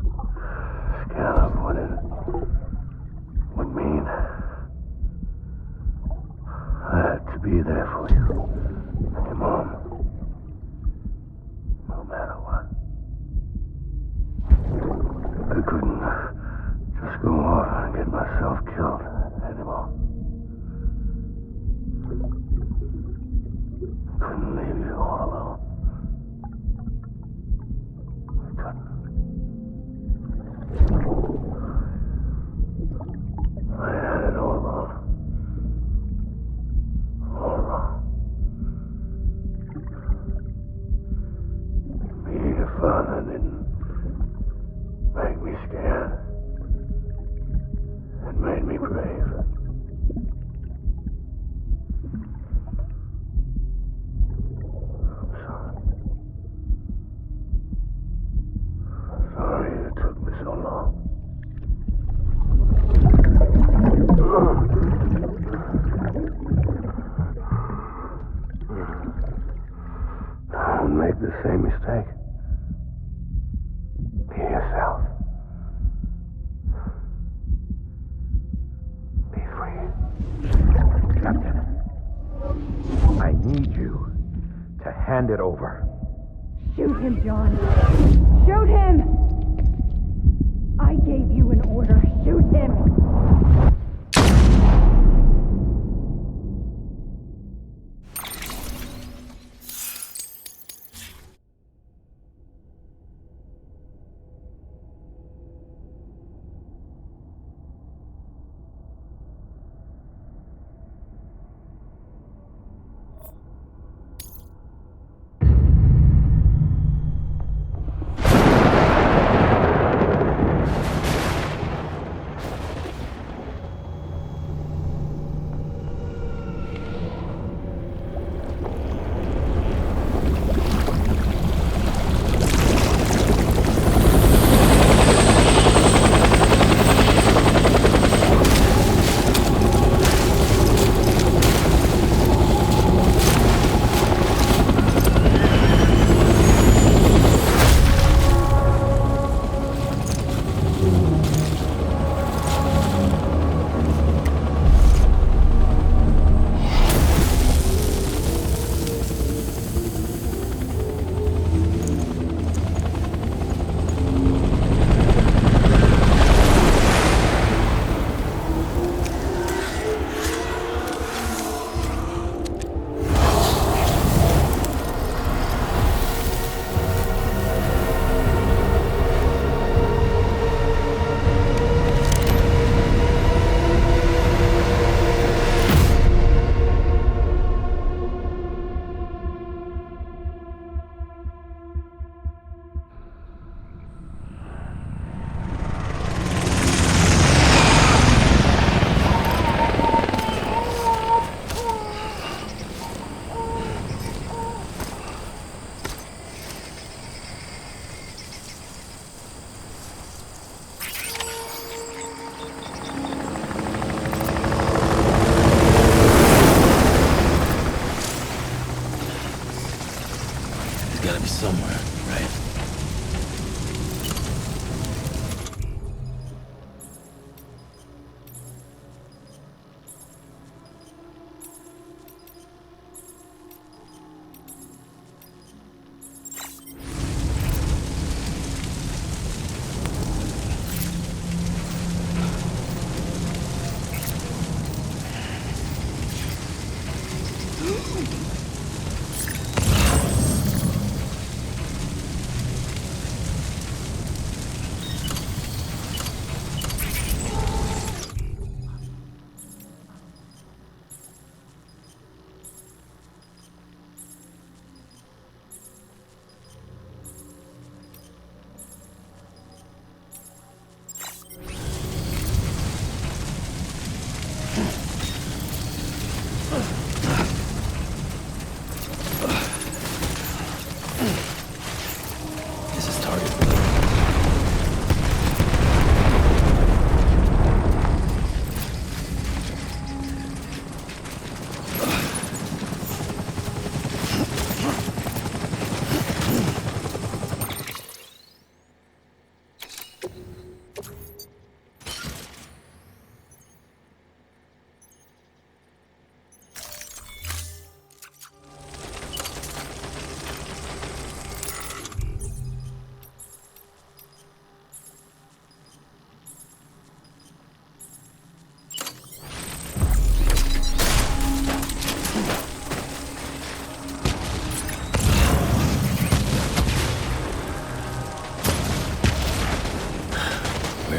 Scan of what it would mean. I had to be there for you. And your mom. No matter what. I couldn't just go off and get myself killed anymore. Couldn't leave you all alone. I couldn't. I had it all wrong. All wrong. Being a father didn't make me scared. It made me brave. I'm sorry. I'm sorry it took me so long. Don't make the same mistake. Be yourself. Be free. Captain, I need you to hand it over. Shoot him, John. Shoot him! I gave you an order. Shoot him!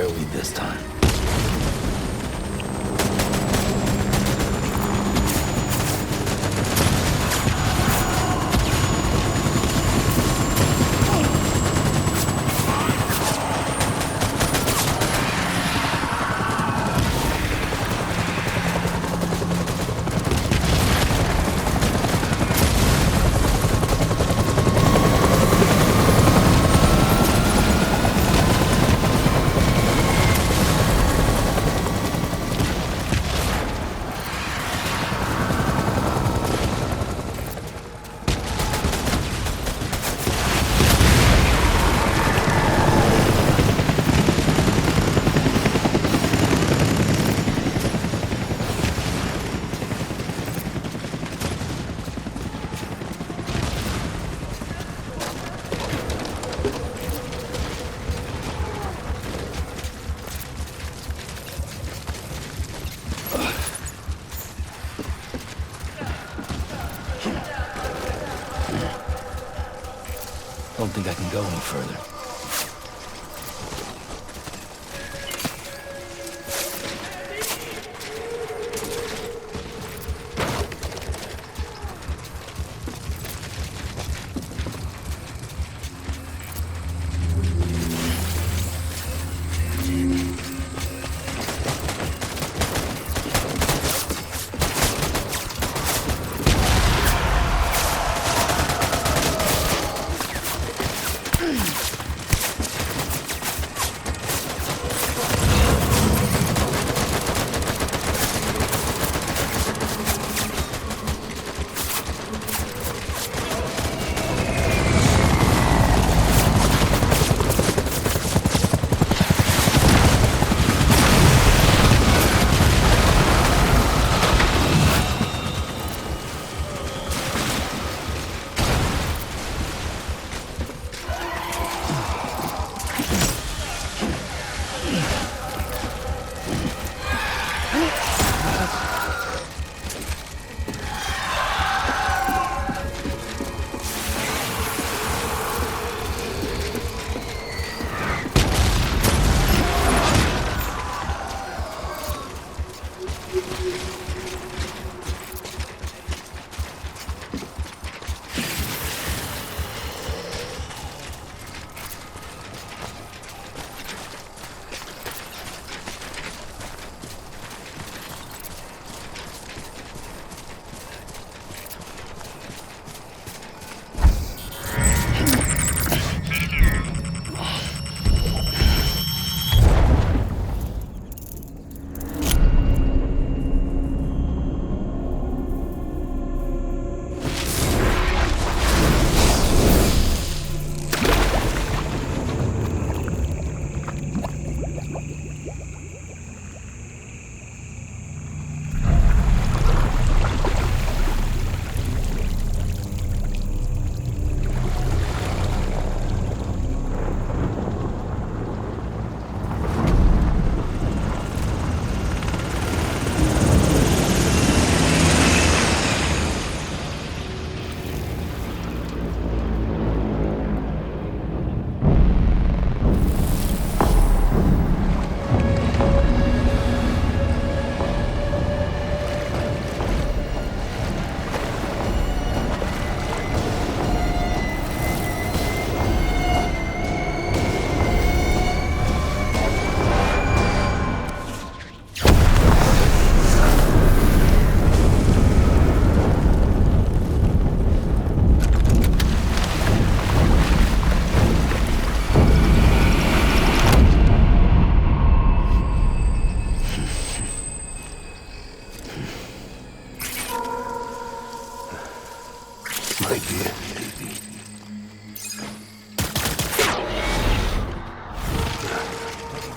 Where are we this time? Don't think I can go any further.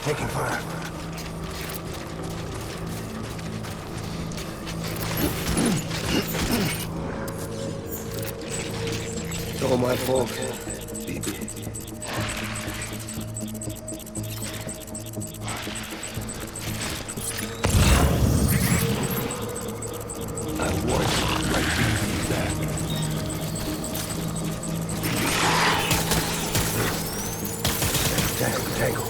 Taking fire. It's all my fault, Phoebe. I want my Phoebe back. Tango.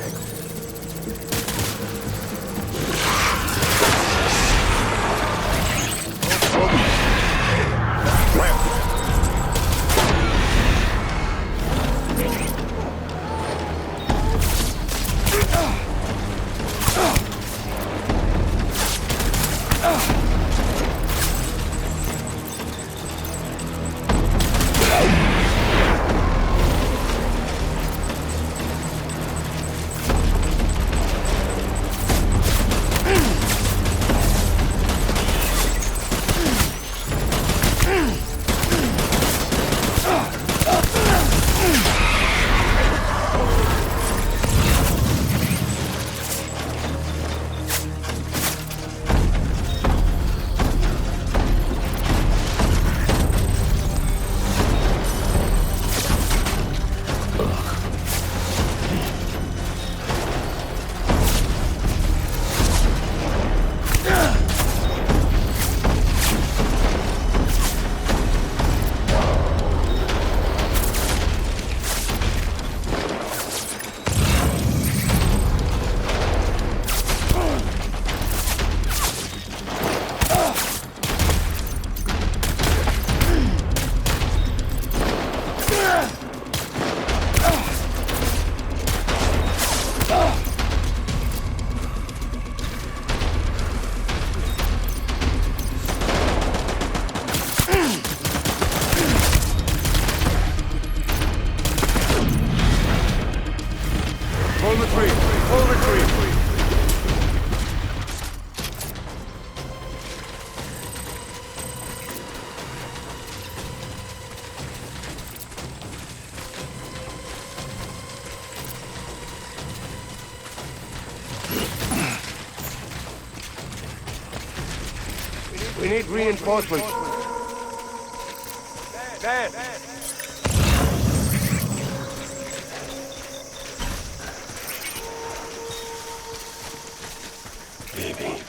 Full retreat! Full retreat! We need reinforcements. Dad! Baby.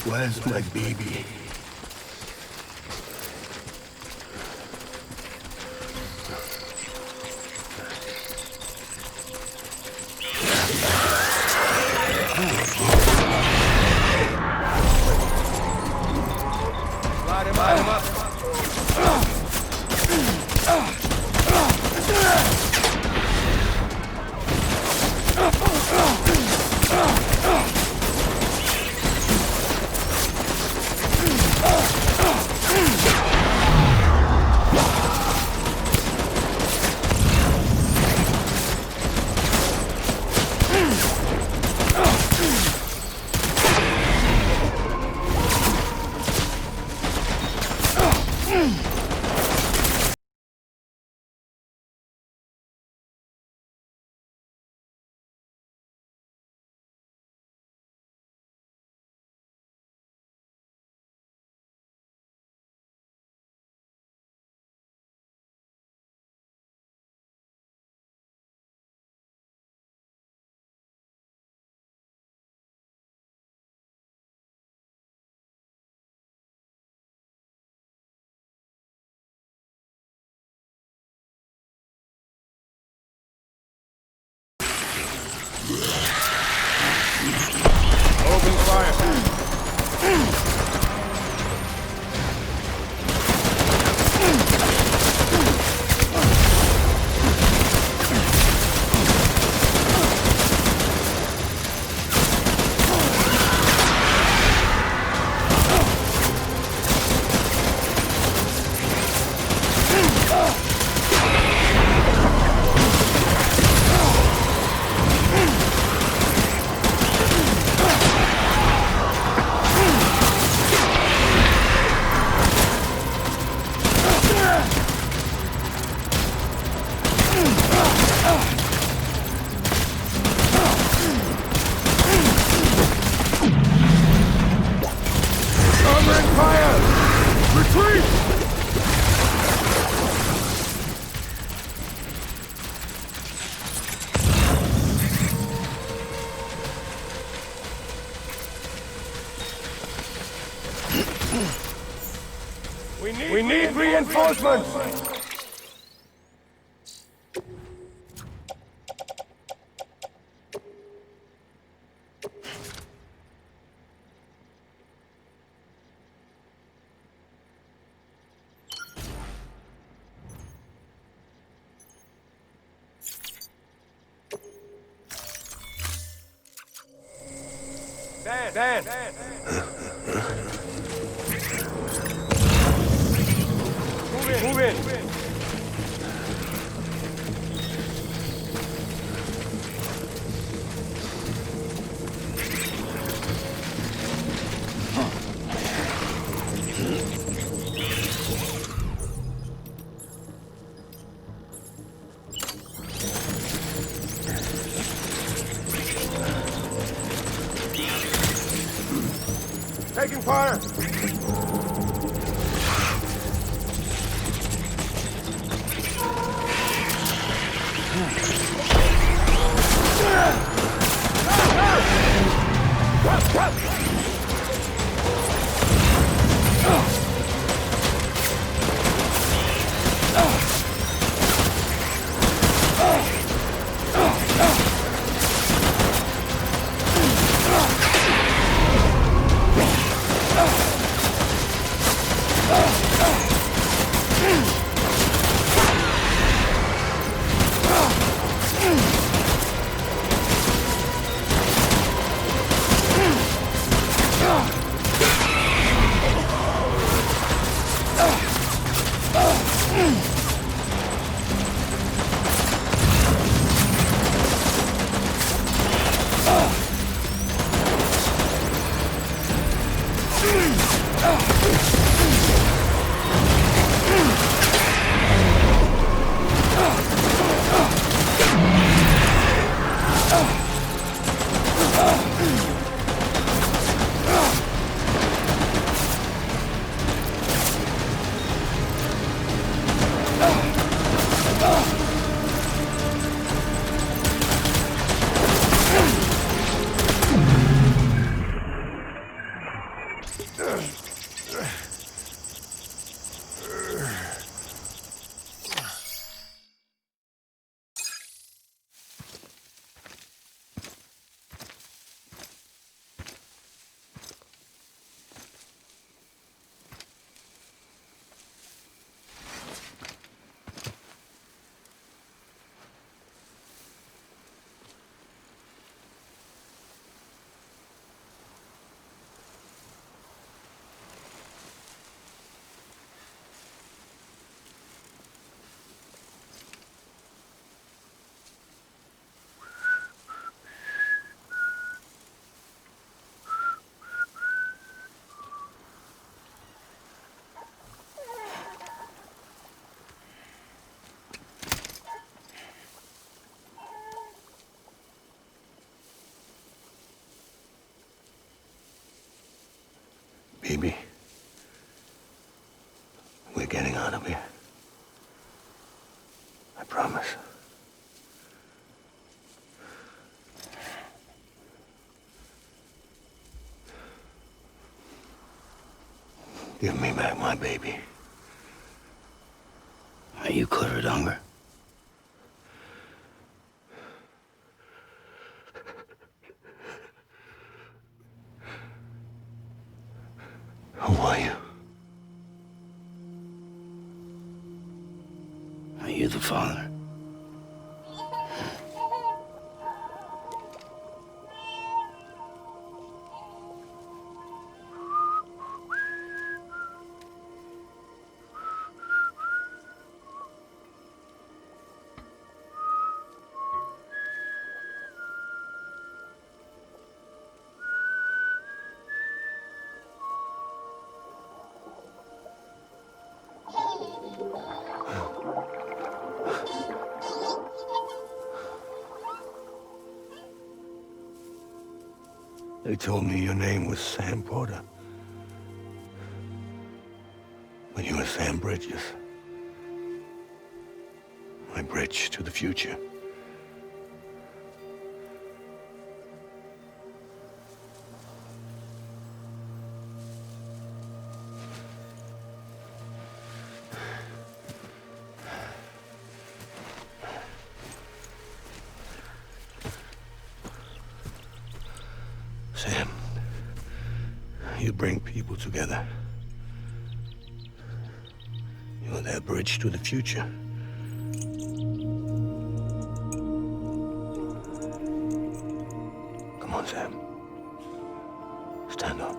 Where's my baby? Light him up! Open fire! Covering fire! Retreat! We need reinforcements! Dan! Move in! Taking fire! Oh! Baby, we're getting out of here. I promise. Give me back my baby. Are you clear of hunger? Who are you? Are you the father? They told me your name was Sam Porter. But you were Sam Bridges. My bridge to the future. Sam, you bring people together. You're their bridge to the future. Come on, Sam. Stand up.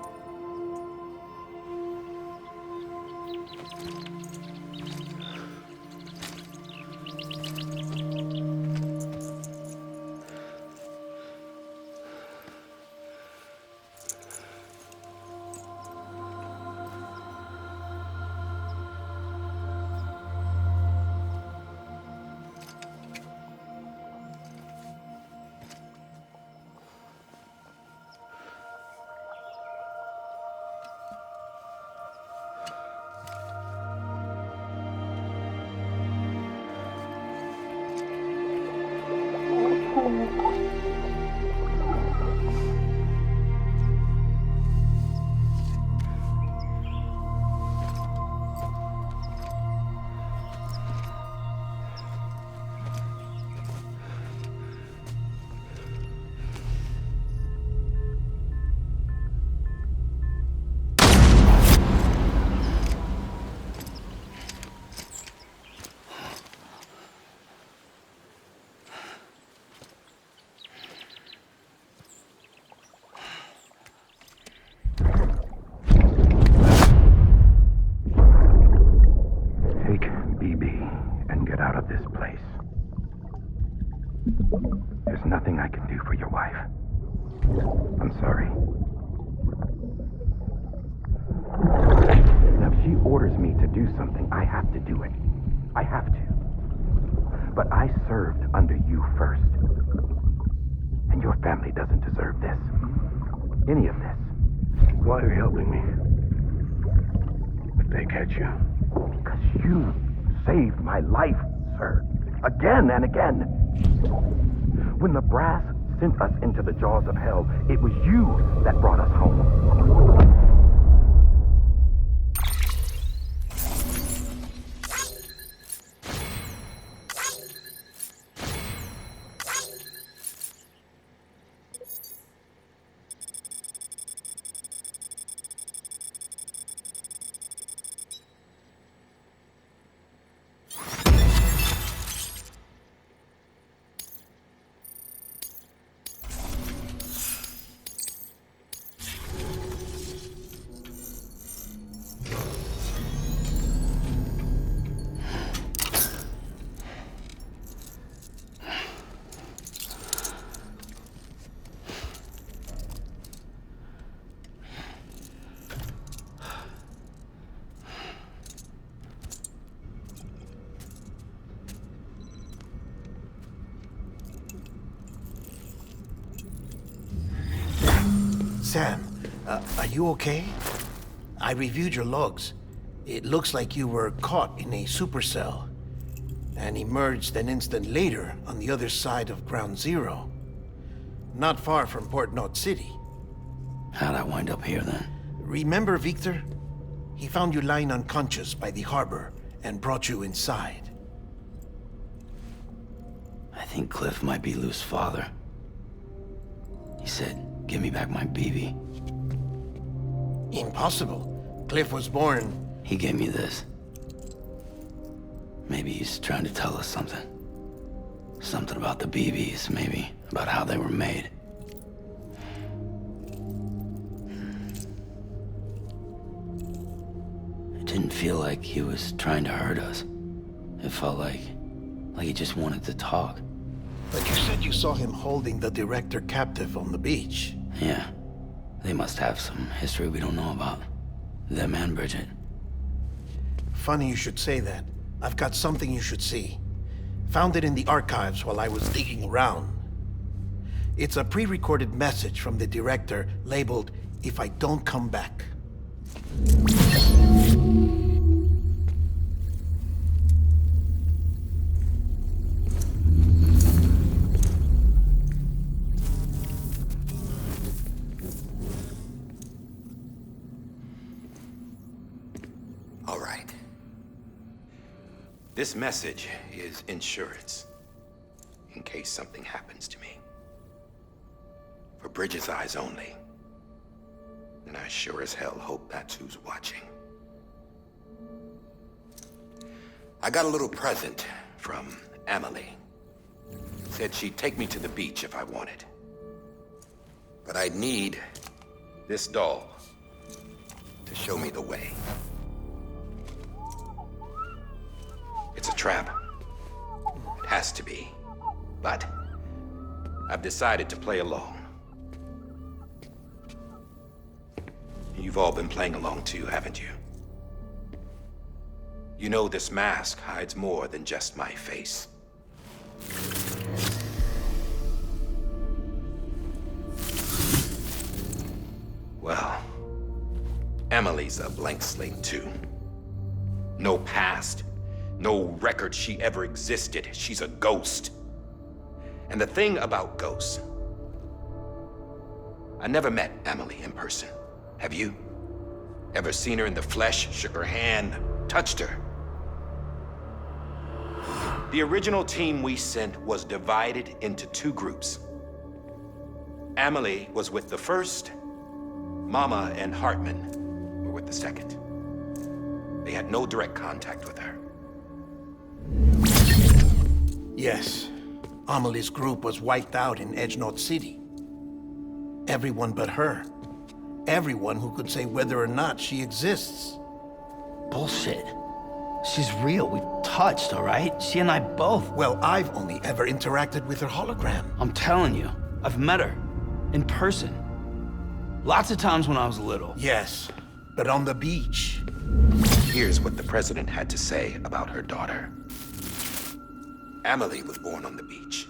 Out of this place. There's nothing I can do for your wife. I'm sorry. Now, if she orders me to do something, I have to do it. I have to. But I served under you first. And your family doesn't deserve this. Any of this. Why are you helping me? If they catch you. Because you saved my life, sir. Again and again. When the brass sent us into the jaws of hell, it was you that brought us home. Sam, are you okay? I reviewed your logs. It looks like you were caught in a supercell and emerged an instant later on the other side of Ground Zero. Not far from Port Knot City. How'd I wind up here then? Remember Victor? He found you lying unconscious by the harbor and brought you inside. I think Cliff might be Lou's father. He said, give me back my BB. Impossible. Cliff was born... He gave me this. Maybe he's trying to tell us something. Something about the BBs, maybe. About how they were made. It didn't feel like he was trying to hurt us. It felt like he just wanted to talk. But you said you saw him holding the director captive on the beach. Yeah. They must have some history we don't know about. Them and Bridget. Funny you should say that. I've got something you should see. Found it in the archives while I was digging around. It's a pre-recorded message from the director labeled, "If I don't come back." All right. This message is insurance, in case something happens to me. For Bridget's eyes only. And I sure as hell hope that's who's watching. I got a little present from Emily. Said she'd take me to the beach if I wanted. But I'd need this doll to show me the way. It's a trap. It has to be. But I've decided to play along. You've all been playing along too, haven't you? You know this mask hides more than just my face. Well, Emily's a blank slate too. No past. No record she ever existed. She's a ghost. And the thing about ghosts, I never met Emily in person. Have you? Ever seen her in the flesh, shook her hand, touched her? The original team we sent was divided into two groups. Emily was with the first. Mama and Hartman were with the second. They had no direct contact with her. Yes. Amelie's group was wiped out in Edge Knot City. Everyone but her. Everyone who could say whether or not she exists. Bullshit. She's real. We've touched, all right? She and I both. Well, I've only ever interacted with her hologram. I'm telling you, I've met her. In person. Lots of times when I was little. Yes, but on the beach. Here's what the president had to say about her daughter. Emily was born on the beach.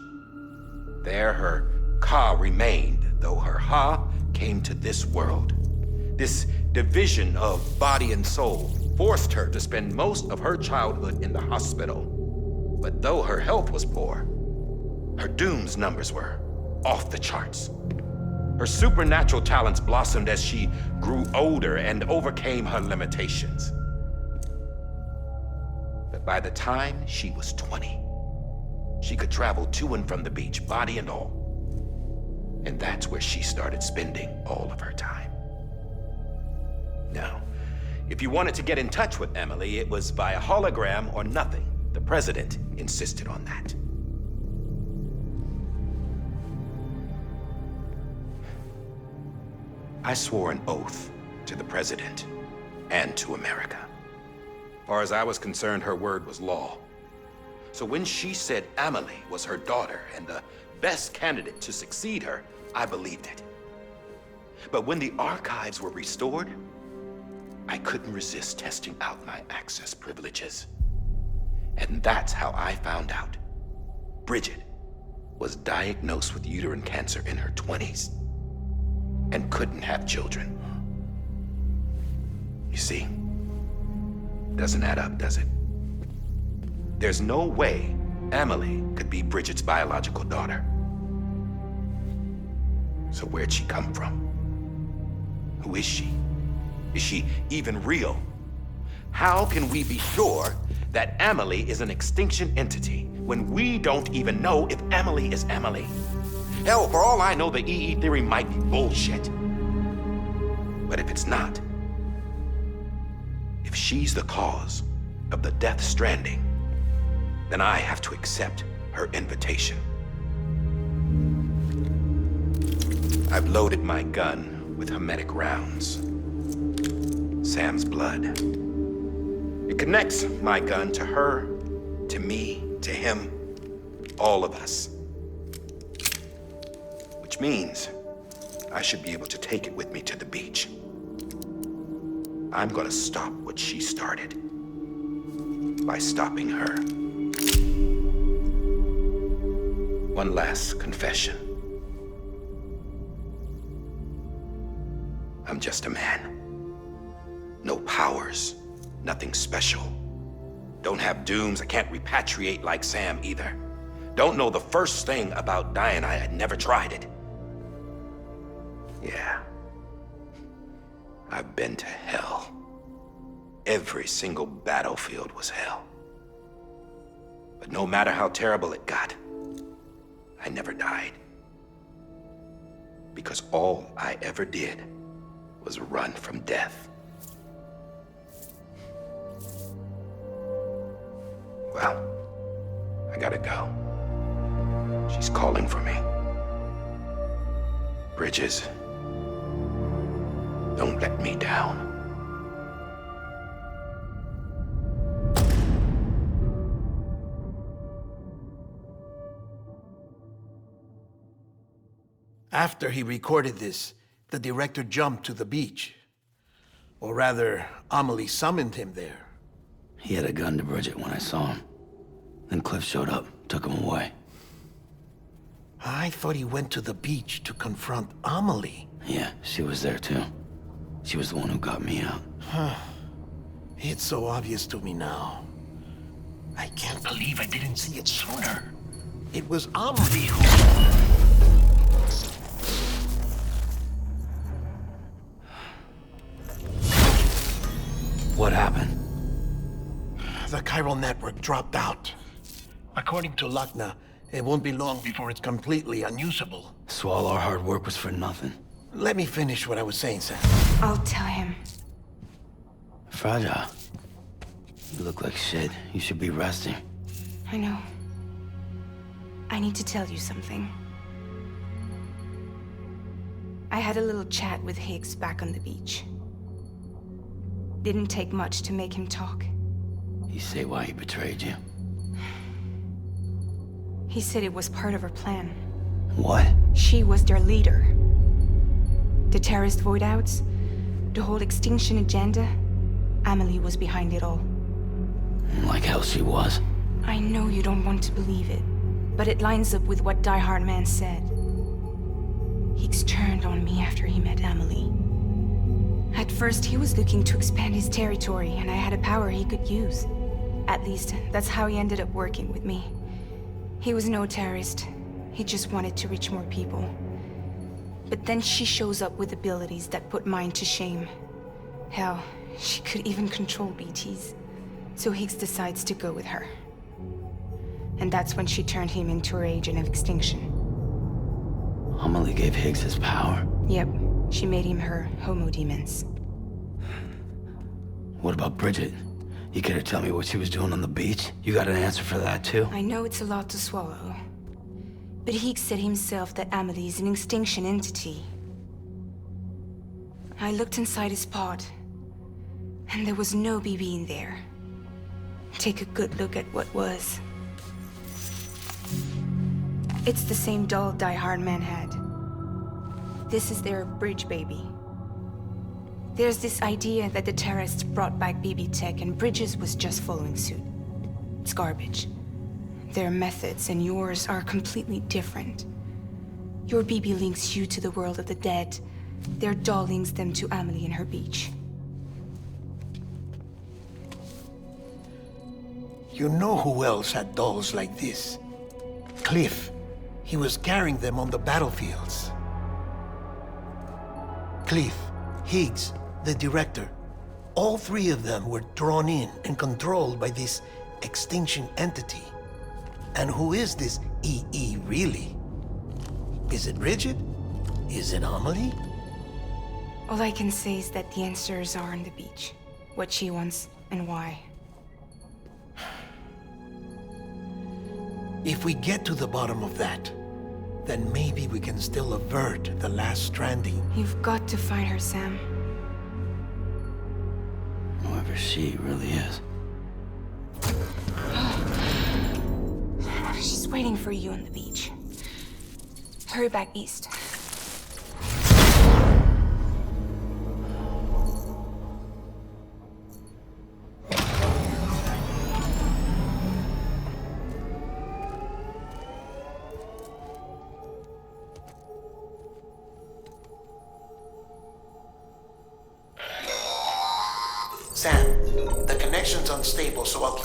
There her Ka remained, though her Ha came to this world. This division of body and soul forced her to spend most of her childhood in the hospital. But though her health was poor, her Doom's numbers were off the charts. Her supernatural talents blossomed as she grew older and overcame her limitations. But by the time she was 20, she could travel to and from the beach, body and all. And that's where she started spending all of her time. Now, if you wanted to get in touch with Emily, it was via hologram or nothing. The president insisted on that. I swore an oath to the president and to America. As far as I was concerned, her word was law. So when she said Emily was her daughter and the best candidate to succeed her, I believed it. But when the archives were restored, I couldn't resist testing out my access privileges. And that's how I found out Bridget was diagnosed with uterine cancer in her 20s and couldn't have children. You see? Doesn't add up, does it? There's no way Amelie could be Bridget's biological daughter. So where'd she come from? Who is she? Is she even real? How can we be sure that Amelie is an extinction entity when we don't even know if Amelie is Amelie? Hell, for all I know, the EE theory might be bullshit. But if it's not, if she's the cause of the death stranding, then I have to accept her invitation. I've loaded my gun with hermetic rounds. Sam's blood. It connects my gun to her, to me, to him, all of us. Which means I should be able to take it with me to the beach. I'm gonna stop what she started by stopping her. One last confession. I'm just a man. No powers, nothing special. Don't have dooms, I can't repatriate like Sam either. Don't know the first thing about dying, I had never tried it. Yeah. I've been to hell. Every single battlefield was hell. But no matter how terrible it got, I never died. Because all I ever did was run from death. Well, I gotta go. She's calling for me. Bridges, don't let me down. After he recorded this, the director jumped to the beach. Or rather, Amelie summoned him there. He had a gun to Bridget when I saw him. Then Cliff showed up, took him away. I thought he went to the beach to confront Amelie. Yeah, she was there too. She was the one who got me out. It's so obvious to me now. I can't believe I didn't see it sooner. It was Amelie who... What happened? The chiral network dropped out. According to Lakna, it won't be long before it's completely unusable. So all our hard work was for nothing. Let me finish what I was saying, Sam. I'll tell him. Fragile. You look like shit. You should be resting. I know. I need to tell you something. I had a little chat with Higgs back on the beach. Didn't take much to make him talk. You say why he betrayed you? He said it was part of her plan. What? She was their leader. The terrorist voidouts, the whole extinction agenda, Amelie was behind it all. Like hell she was. I know you don't want to believe it, but it lines up with what Die Hard Man said. Higgs turned on me after he met Amelie. At first, he was looking to expand his territory, and I had a power he could use. At least, that's how he ended up working with me. He was no terrorist. He just wanted to reach more people. But then she shows up with abilities that put mine to shame. Hell, she could even control BTs. So Higgs decides to go with her. And that's when she turned him into her agent of extinction. Amelie gave Higgs his power. Yep, she made him her Homo Demens. What about Bridget? You care to tell me what she was doing on the beach? You got an answer for that too? I know it's a lot to swallow. But Higgs said himself that Amelie is an extinction entity. I looked inside his pod, and there was no BB in there. Take a good look at what was. It's the same doll Die Hard Man had. This is their bridge baby. There's this idea that the terrorists brought back BB tech and Bridges was just following suit. It's garbage. Their methods and yours are completely different. Your BB links you to the world of the dead. Their doll links them to Amelie and her beach. You know who else had dolls like this? Cliff. He was carrying them on the battlefields. Cliff, Higgs, the director. All three of them were drawn in and controlled by this extinction entity. And who is this EE really? Is it Rigid? Is it Amelie? All I can say is that the answers are on the beach. What she wants and why. If we get to the bottom of that, then maybe we can still avert the last stranding. You've got to find her, Sam. Whoever she really is. She's waiting for you on the beach. Hurry back east. Sam, the connection's unstable, so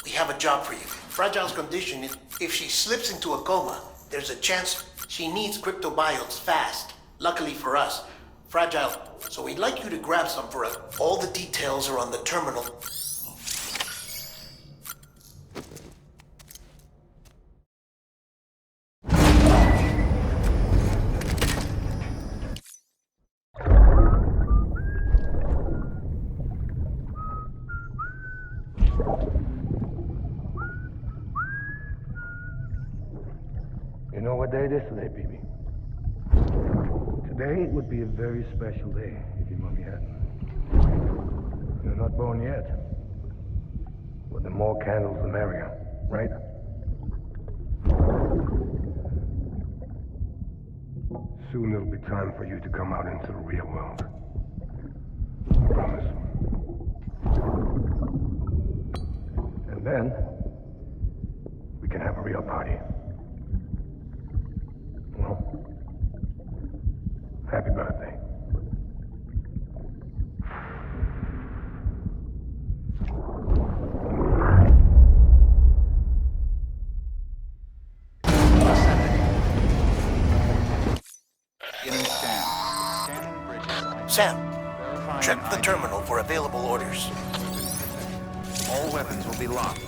we have a job for you. Fragile's condition is if she slips into a coma, there's a chance she needs cryptobiotes fast. Luckily for us, Fragile, so we'd like you to grab some for us. All the details are on the terminal. You know what day it is today, BB? Today would be a very special day if your mommy hadn't. You're not born yet. But the more candles, the merrier, right? Soon it'll be time for you to come out into the real world. Promise. And then, we can have a real party. Well, happy birthday. Sam, check the terminal for available orders. All weapons will be locked.